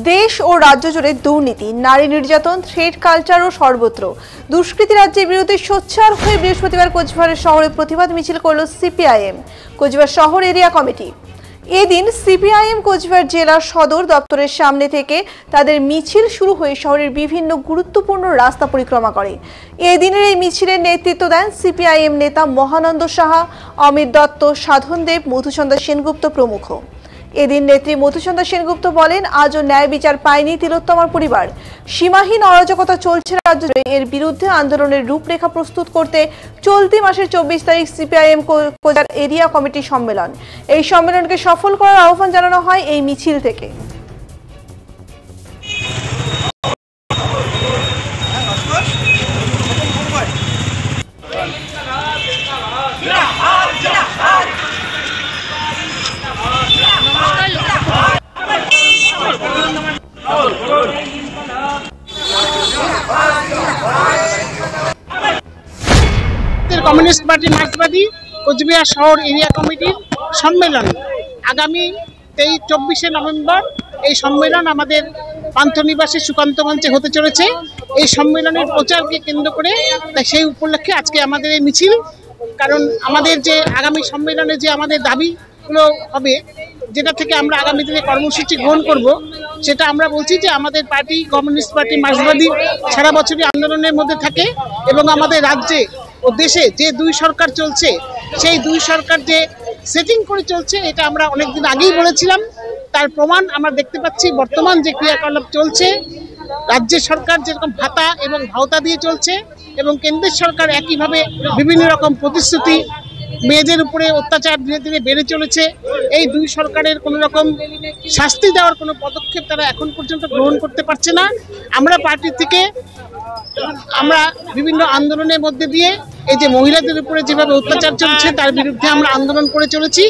দেশ ও রাজ্য জুড়ে দুর্নীতি, নারী নির্যাতন, থ্রেড কালচার ও সর্বত্র দুষ্কৃতী রাজ্যের বিরুদ্ধে সোচ্চার হয়ে বৃহস্পতিবার কোচবিহারের শহরে প্রতিবাদ মিছিল করল সিপিআইএম কোচবিহার শহর এরিয়া কমিটি। এদিন সিপিআইএম কোচবিহার জেলা সদর দপ্তরের সামনে থেকে তাদের মিছিল শুরু হয়ে শহরের বিভিন্ন গুরুত্বপূর্ণ রাস্তা পরিক্রমা করে। এদিনের এই মিছিলের নেতৃত্ব দেন সিপিআইএম নেতা মহানন্দ সাহা, অমিত দত্ত, সাধন দেব, মধুচন্দ্র সেনগুপ্ত প্রমুখ। এদিন নেত্রী মধুচন্দ্র সেনগুপ্ত বলেন, আজও ন্যায় বিচার পায়নি তিলোত্তমার পরিবার। সীমাহীন অরাজকতা চলছে রাজ্য জুড়ে। এর বিরুদ্ধে আন্দোলনের রূপরেখা প্রস্তুত করতে চলতি মাসের 24 তারিখ সিপিআইএম কোচবিহার এরিয়া কমিটি সম্মেলন। এই সম্মেলনকে সফল করার আহ্বান জানানো হয় এই মিছিল থেকে। কমিউনিস্ট পার্টি মার্ক্সবাদী কোচবিহার শহর এরিয়া কমিটির সম্মেলন আগামী 24শে নভেম্বর। এই সম্মেলন আমাদের পান্থনিবাসী সুকান্ত মঞ্চে হতে চলেছে। এই সম্মেলনের প্রচারকে কেন্দ্র করে তাই সেই উপলক্ষে আজকে আমাদের এই মিছিল। কারণ আমাদের যে আগামী সম্মেলনে যে আমাদের দাবিগুলো হবে, যেটা থেকে আমরা আগামী দিনে কর্মসূচি গ্রহণ করব, সেটা আমরা বলছি যে আমাদের পার্টি কমিউনিস্ট পার্টি মার্ক্সবাদী সারা বছরই আন্দোলনের মধ্যে থাকে এবং আমাদের রাজ্যে ও দেশে যে দুই সরকার চলছে, সেই দুই সরকার যে সেটিং করে চলছে, এটা আমরা অনেকদিন আগেই বলেছিলাম। তার প্রমাণ আমরা দেখতে পাচ্ছি। বর্তমান যে ক্রিয়াকলাপ চলছে, রাজ্যের সরকার যেরকম ভাতা এবং ভাওতা দিয়ে চলছে এবং কেন্দ্রের সরকার একইভাবে বিভিন্ন রকম প্রতিশ্রুতি, মেয়েদের উপরে অত্যাচার ধীরে ধীরে বেড়ে চলেছে। এই দুই সরকারের কোনো রকম শাস্তি দেওয়ার কোনো পদক্ষেপ তারা এখন পর্যন্ত গ্রহণ করতে পারছে না। আমরা পার্টি থেকে আমরা বিভিন্ন আন্দোলনের মধ্যে দিয়ে এই যে মহিলাদের উপরে যেভাবে অত্যাচার চলছে তার বিরুদ্ধে আমরা আন্দোলন করে চলেছি।